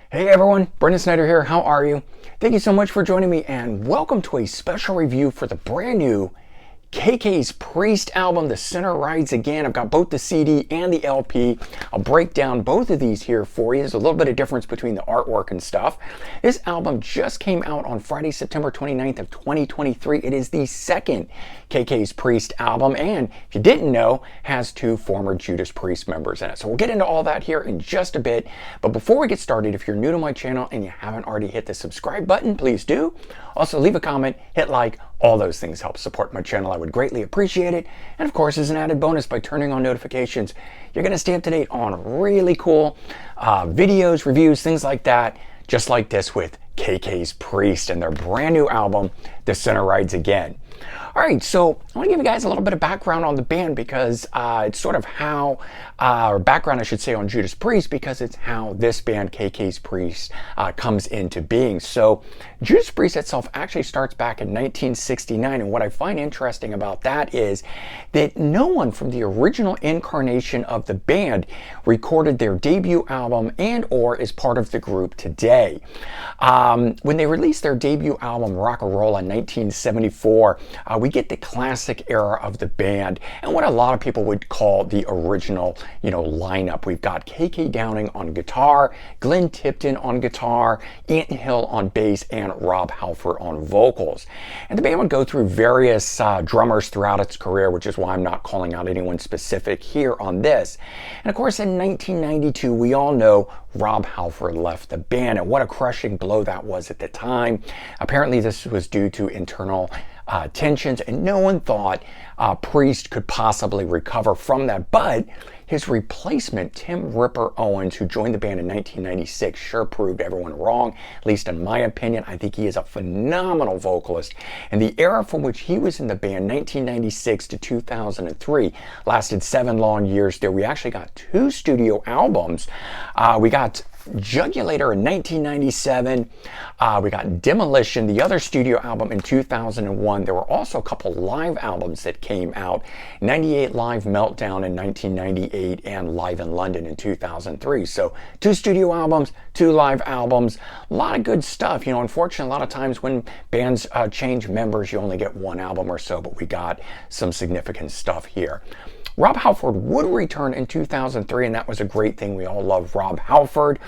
Hey everyone, Brendan Snyder here. How are you? Thank you so much for joining me and welcome to a special review for the brand new Judas Priest album, The Sinner Rides Again. I've got both the CD and the LP. I'll break down both of these here for you. There's a little bit of difference between the artwork and stuff. This album just came out on Friday, September 29th of 2023. It is the second Judas Priest album, and if you didn't know, has two former Judas Priest members in it. So we'll get into all that here in just a bit. But before we get started, if you're new to my channel and you haven't already hit the subscribe button, please do. Also, leave a comment, hit like. All those things help support my channel. I would greatly appreciate it. And of course, as an added bonus, by turning on notifications, you're going to stay up to date on really cool videos, reviews, things like that, just like this with Judas Priest and their brand new album, The Sinner Rides Again. All right, so I want to give you guys a little bit of background on the band because it's sort of how, or background I should say, on Judas Priest, because it's how this band, Judas Priest, comes into being. So Judas Priest itself actually starts back in 1969, and what I find interesting about that is that no one from the original incarnation of the band recorded their debut album and or is part of the group today. When they released their debut album, Rock and Roll, in 1974, we get the classic era of the band and what a lot of people would call the original, lineup. We've got KK Downing on guitar, Glenn Tipton on guitar, Anton Hill on bass, and Rob Halford on vocals. And the band would go through various drummers throughout its career, which is why I'm not calling out anyone specific here on this. And of course, in 1992, we all know Rob Halford left the band, and what a crushing blow that was at the time. Apparently, this was due to internal tensions, and no one thought Priest could possibly recover from that. But his replacement, Tim "Ripper" Owens, who joined the band in 1996, sure proved everyone wrong, at least in my opinion. I think he is a phenomenal vocalist. And the era from which he was in the band, 1996 to 2003, lasted 7 long years there. We actually got 2 studio albums. We got Jugulator in 1997. We got Demolition, the other studio album, in 2001. There were also a couple live albums that came out. 98 Live Meltdown in 1998 and Live in London in 2003. So 2 studio albums, 2 live albums, a lot of good stuff. Unfortunately, a lot of times when bands change members, you only get 1 album or so, but we got some significant stuff here. Rob Halford would return in 2003, and that was a great thing. We all love Rob Halford.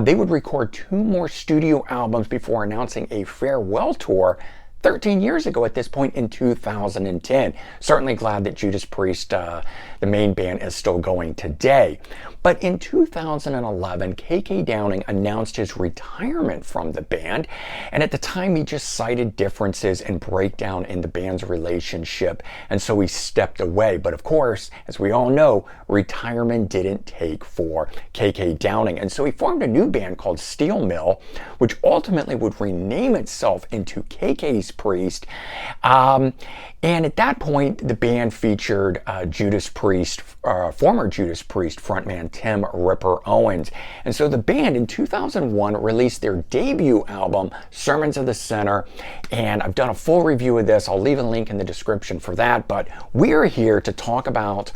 They would record 2 more studio albums before announcing a farewell tour 13 years ago at this point in 2010. Certainly glad that Judas Priest, the main band, is still going today. But in 2011, KK Downing announced his retirement from the band, and at the time he just cited differences and breakdown in the band's relationship, and so he stepped away. But of course, as we all know, retirement didn't take for KK Downing, and so he formed a new band called Steel Mill, which ultimately would rename itself into Judas Priest. And at that point, the band featured Judas Priest, former Judas Priest frontman Tim "Ripper" Owens. And so the band in 2001 released their debut album, Sermons of the Sinner. And I've done a full review of this. I'll leave a link in the description for that. But we're here to talk about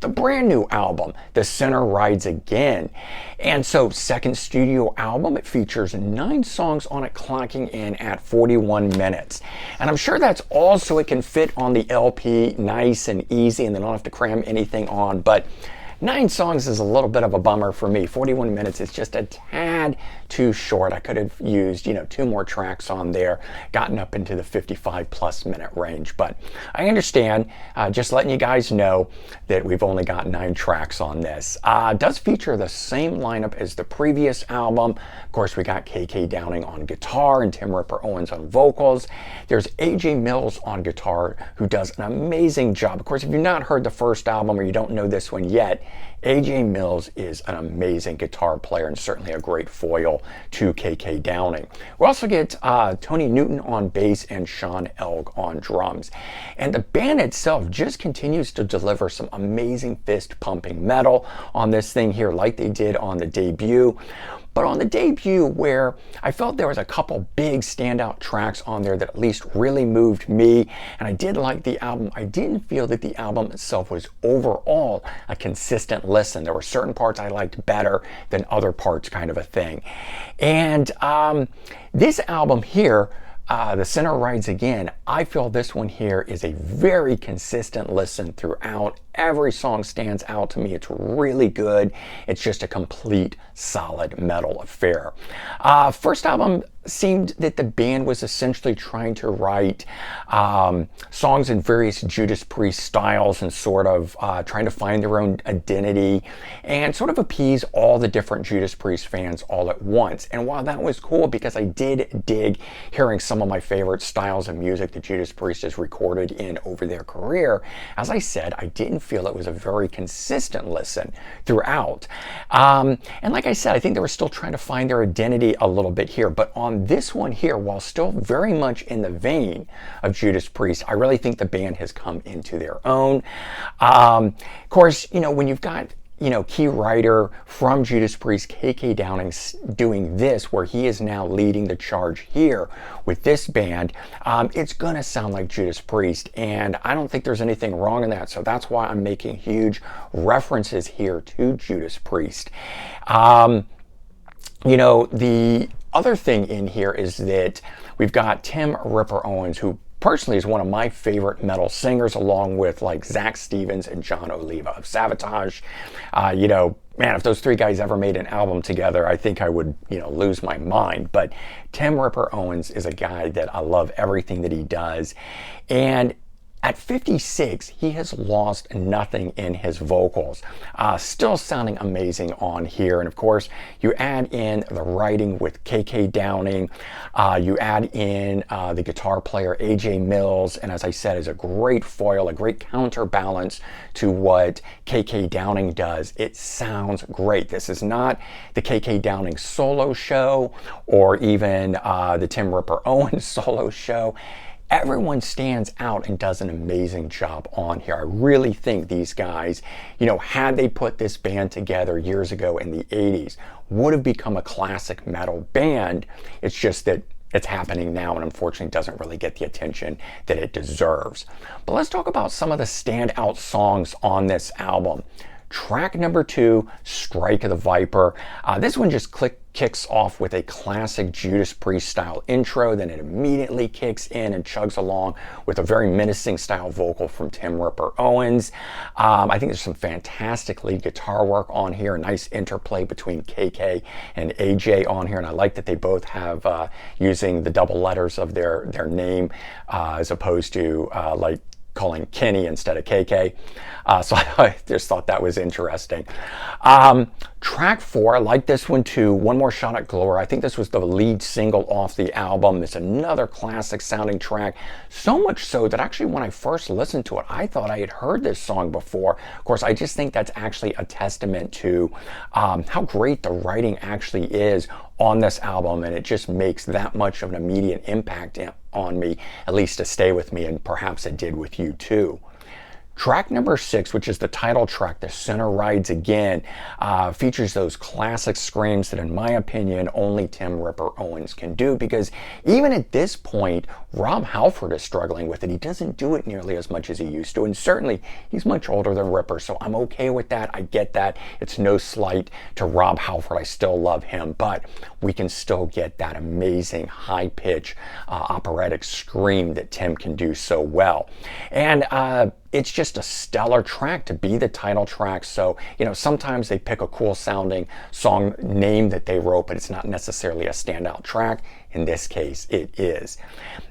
the brand new album, The Sinner Rides Again. And so, second studio album, it features 9 songs on it, clocking in at 41 minutes. And I'm sure that's all so it can fit on the LP nice and easy and they don't have to cram anything on. But 9 songs is a little bit of a bummer for me. 41 minutes is just a tad too short. I could have used, 2 more tracks on there, gotten up into the 55+ minute range. But I understand, just letting you guys know that we've only got 9 tracks on this. It does feature the same lineup as the previous album. Of course, we got KK Downing on guitar and Tim "Ripper" Owens on vocals. There's AJ Mills on guitar, who does an amazing job. Of course, if you've not heard the first album or you don't know this one yet, AJ Mills is an amazing guitar player and certainly a great foil to KK Downing. We also get Tony Newton on bass and Sean Elg on drums. And the band itself just continues to deliver some amazing fist-pumping metal on this thing here, like they did on the debut. but on the debut, where I felt there was a couple big standout tracks on there that at least really moved me, and I did like the album, I didn't feel that the album itself was overall a consistent listen. There were certain parts I liked better than other parts, kind of a thing. And this album here, The Sinner Rides Again, I feel this one here is a very consistent listen throughout. Every song stands out to me. It's really good. It's just a complete solid metal affair. First album seemed that the band was essentially trying to write songs in various Judas Priest styles and sort of trying to find their own identity and sort of appease all the different Judas Priest fans all at once. And while that was cool, because I did dig hearing some of my favorite styles of music that Judas Priest has recorded in over their career, as I said, I didn't feel it was a very consistent listen throughout. And like I said, I think they were still trying to find their identity a little bit here, but on this one here, while still very much in the vein of Judas Priest, I really think the band has come into their own. Of course, you know, when you've got key writer from Judas Priest, KK Downing, doing this, where he is now leading the charge here with this band, it's going to sound like Judas Priest, and I don't think there's anything wrong in that, so that's why I'm making huge references here to Judas Priest. The other thing in here is that we've got Tim Ripper Owens, who personally is one of my favorite metal singers, along with like Zach Stevens and John Oliva of Sabotage. Man, if those three guys ever made an album together, I think I would, lose my mind. But Tim Ripper Owens is a guy that I love everything that he does. And at 56, he has lost nothing in his vocals. Still sounding amazing on here. And of course, you add in the writing with KK Downing. You add in the guitar player, AJ Mills. And as I said, is a great foil, a great counterbalance to what KK Downing does. It sounds great. This is not the KK Downing solo show or even the Tim Ripper Owens solo show. Everyone stands out and does an amazing job on here. I really think these guys, had they put this band together years ago in the 80s, would have become a classic metal band. It's just that it's happening now and unfortunately doesn't really get the attention that it deserves. But let's talk about some of the standout songs on this album. Track number 2, Strike of the Viper. This one just kicks off with a classic Judas Priest style intro, then it immediately kicks in and chugs along with a very menacing style vocal from Tim Ripper Owens. I think there's some fantastic lead guitar work on here, a nice interplay between KK and AJ on here, and I like that they both have using the double letters of their name as opposed to calling Kenny instead of KK. So I just thought that was interesting. Track 4, I like this one too, One More Shot at Glory. I think this was the lead single off the album. It's another classic sounding track, so much so that actually when I first listened to it, I thought I had heard this song before. Of course, I just think that's actually a testament to how great the writing actually is on this album, and it just makes that much of an immediate impact on me, at least to stay with me, and perhaps it did with you too. Track number 6, which is the title track, The Sinner Rides Again, features those classic screams that, in my opinion, only Tim Ripper Owens can do, because even at this point, Rob Halford is struggling with it. He doesn't do it nearly as much as he used to, and certainly he's much older than Ripper, so I'm okay with that. I get that. It's no slight to Rob Halford. I still love him, but we can still get that amazing high-pitch operatic scream that Tim can do so well. And it's just a stellar track to be the title track. So, sometimes they pick a cool sounding song name that they wrote, but it's not necessarily a standout track. In this case, it is.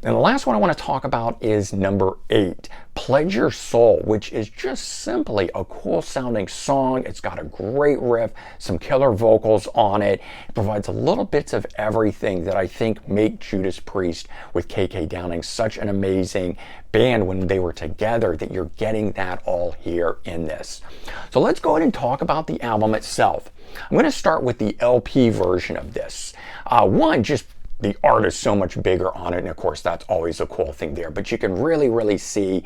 And the last one I want to talk about is number 8, Pledge Your Soul, which is just simply a cool sounding song. It's got a great riff, some killer vocals on it. It provides a little bits of everything that I think make Judas Priest with KK Downing such an amazing band when they were together, that you're getting that all here in this. So let's go ahead and talk about the album itself. I'm going to start with the LP version of this. Just the art is so much bigger on it, and of course that's always a cool thing there. But you can really see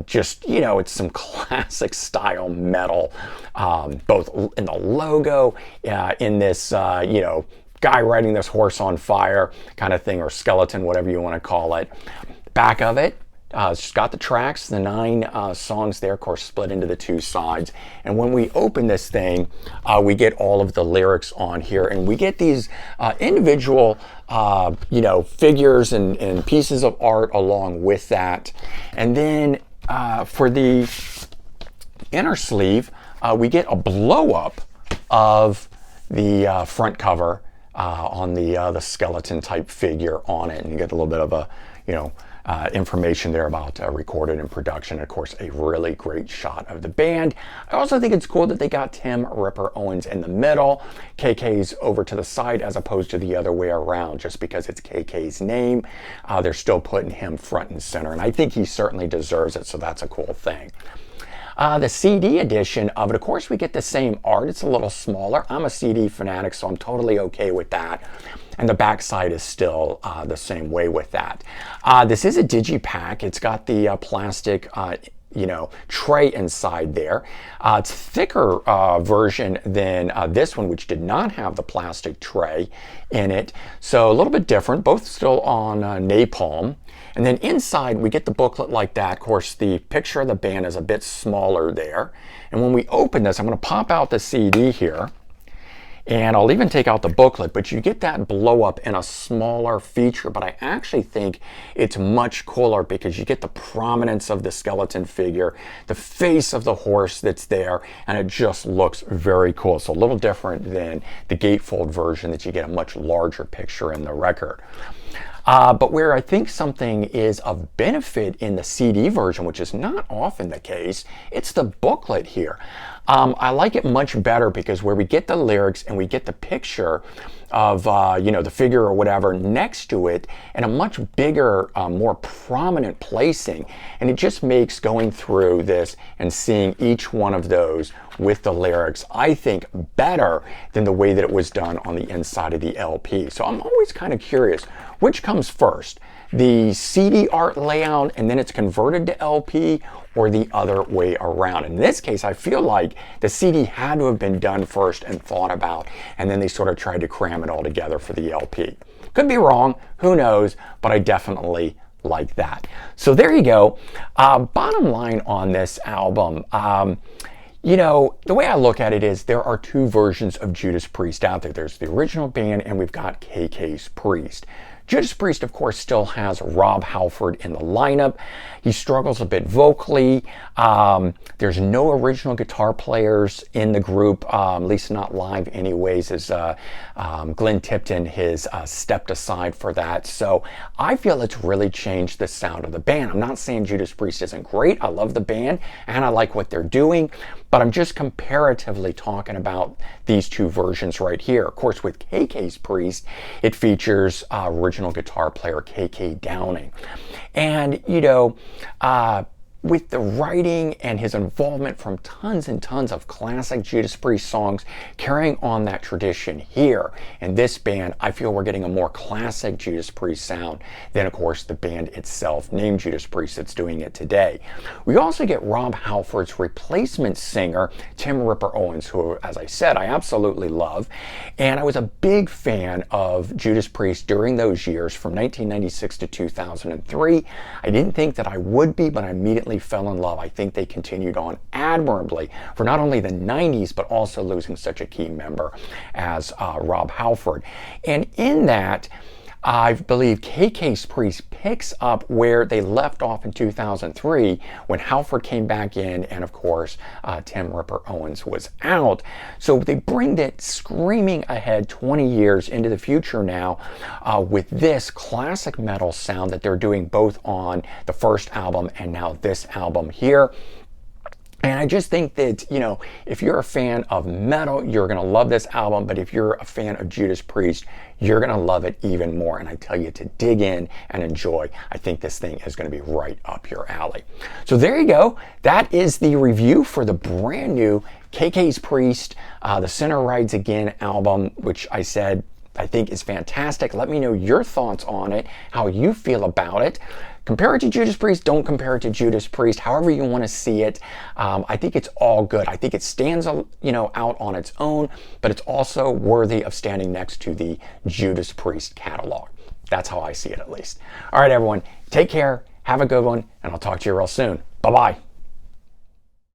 just, you know, it's some classic style metal, both in the logo, in this, you know, guy riding this horse on fire kind of thing, or skeleton, whatever you want to call it. Back of it, it's got the tracks, the 9 songs there, of course, split into the 2 sides. And when we open this thing, we get all of the lyrics on here, and we get these individual, you know, figures and pieces of art along with that. And then for the inner sleeve, we get a blow up of the front cover on the skeleton type figure on it, and you get a little bit of a, you know, information there about recorded and production. Of course, a really great shot of the band. I also think it's cool that they got Tim Ripper Owens in the middle, KK's over to the side as opposed to the other way around. Just because it's KK's name, they're still putting him front and center, and I think he certainly deserves it, so that's a cool thing. The CD edition of it, of course, we get the same art. It's a little smaller. I'm a CD fanatic, so I'm totally okay with that. And the back side is still the same way with that. This is a digipack. It's got the plastic, you know, tray inside there. It's a thicker version than this one, which did not have the plastic tray in it. So a little bit different, both still on napalm. And then inside, we get the booklet like that. Of course, the picture of the band is a bit smaller there. And when we open this, I'm going to pop out the CD here. And I'll even take out the booklet, but you get that blow up in a smaller feature. But I actually think it's much cooler because you get the prominence of the skeleton figure, the face of the horse that's there, and it just looks very cool. So a little different than the gatefold version that you get a much larger picture in the record. But where I think something is of benefit in the CD version, which is not often the case, it's the booklet here. I like it much better because where we get the lyrics and we get the picture of, you know, the figure or whatever next to it in a much bigger, more prominent placing. And it just makes going through this and seeing each one of those with the lyrics, I think, better than the way that it was done on the inside of the LP. So I'm always kind of curious, which comes first? The CD art layout and then it's converted to LP, or the other way around? In this case, I feel like the CD had to have been done first and thought about, and then they sort of tried to cram it all together for the LP. Could be wrong, who knows, but I definitely like that. So there you go. Bottom line on this album, you know, the way I look at it is there are 2 versions of Judas Priest out there. There's the original band and we've got KK's Priest. Judas Priest, of course, still has Rob Halford in the lineup. He struggles a bit vocally. There's no original guitar players in the group, at least not live anyways, as Glenn Tipton has stepped aside for that. So I feel it's really changed the sound of the band. I'm not saying Judas Priest isn't great. I love the band and I like what they're doing, but I'm just comparatively talking about these 2 versions right here. Of course, with KK's Priest, it features original guitar player KK Downing. And, you know, with the writing and his involvement from tons and tons of classic Judas Priest songs, carrying on that tradition here in this band, I feel we're getting a more classic Judas Priest sound than, of course, the band itself, named Judas Priest, that's doing it today. We also get Rob Halford's replacement singer, Tim Ripper Owens, who, as I said, I absolutely love. And I was a big fan of Judas Priest during those years from 1996 to 2003. I didn't think that I would be, but I immediately fell in love. I think they continued on admirably for not only the 90s, but also losing such a key member as Rob Halford. And in that, I believe KK's Priest picks up where they left off in 2003 when Halford came back in and, of course, Tim Ripper Owens was out. So they bring it screaming ahead 20 years into the future now with this classic metal sound that they're doing both on the first album and now this album here. And I just think that, you know, if you're a fan of metal, you're going to love this album. But if you're a fan of Judas Priest, you're going to love it even more. And I tell you to dig in and enjoy. I think this thing is going to be right up your alley. So there you go. That is the review for the brand new KK's Priest, The Sinner Rides Again album, which I said I think is fantastic. Let me know your thoughts on it, how you feel about it. Compare it to Judas Priest, don't compare it to Judas Priest, however you want to see it. I think it's all good. I think it stands, out on its own, but it's also worthy of standing next to the Judas Priest catalog. That's how I see it, at least. All right, everyone, take care, have a good one, and I'll talk to you real soon. Bye-bye.